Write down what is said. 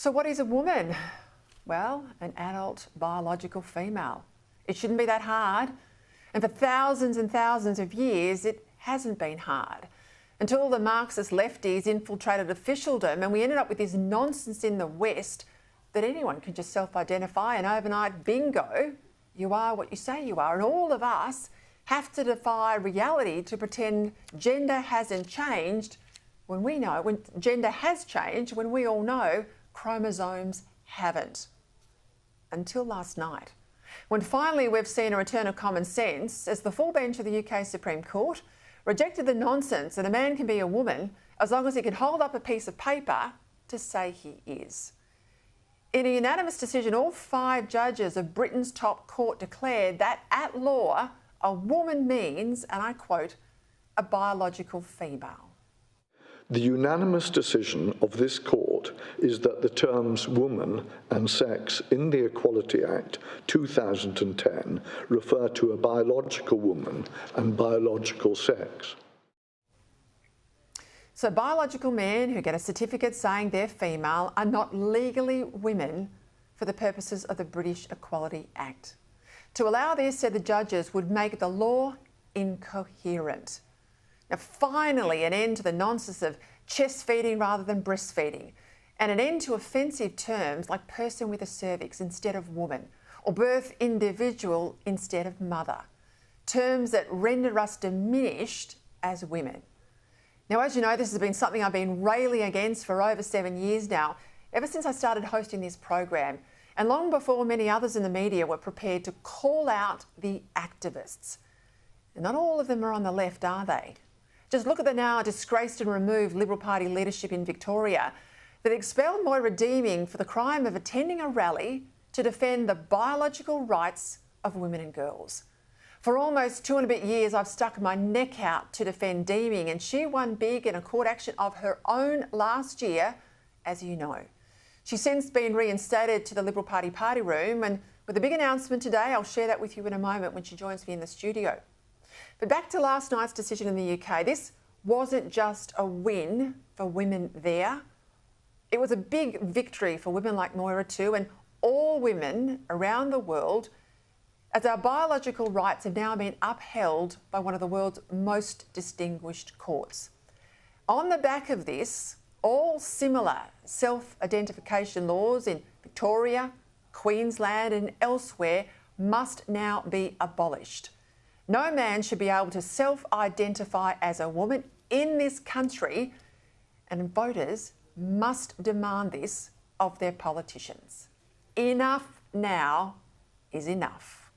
So what is a woman? Well, an adult biological female. It shouldn't be that hard. And for thousands and thousands of years, it hasn't been hard. Until the Marxist lefties infiltrated officialdom and we ended up with this nonsense in the West that anyone can just self-identify and overnight, bingo, you are what you say you are. And all of us have to defy reality to pretend gender hasn't changed when we know, when gender has changed, when we all know chromosomes haven't. Until last night, when finally we've seen a return of common sense as the full bench of the UK Supreme Court rejected the nonsense that a man can be a woman as long as he can hold up a piece of paper to say he is. In a unanimous decision, all 5 judges of Britain's top court declared that at law, a woman means, and I quote, a biological female. The unanimous decision of this court is that the terms woman and sex in the Equality Act 2010 refer to a biological woman and biological sex. So biological men who get a certificate saying they're female are not legally women for the purposes of the British Equality Act. To allow this, said the judges, would make the law incoherent. Now, finally, an end to the nonsense of chest feeding rather than breastfeeding, and an end to offensive terms like person with a cervix instead of woman, or birth individual instead of mother, terms that render us diminished as women. Now, as you know, this has been something I've been railing against for over 7 years now, ever since I started hosting this program, and long before many others in the media were prepared to call out the activists. And not all of them are on the left, are they? Just look at the now disgraced and removed Liberal Party leadership in Victoria that expelled Moira Deeming for the crime of attending a rally to defend the biological rights of women and girls. For almost 2 and a bit years, I've stuck my neck out to defend Deeming, and she won big in a court action of her own last year, as you know. She's since been reinstated to the Liberal Party party room, and with a big announcement today, I'll share that with you in a moment when she joins me in the studio. But back to last night's decision in the UK. This wasn't just a win for women there. It was a big victory for women like Moira too, and all women around the world, as our biological rights have now been upheld by one of the world's most distinguished courts. On the back of this, all similar self-identification laws in Victoria, Queensland and elsewhere must now be abolished. No man should be able to self-identify as a woman in this country, and voters must demand this of their politicians. Enough now is enough.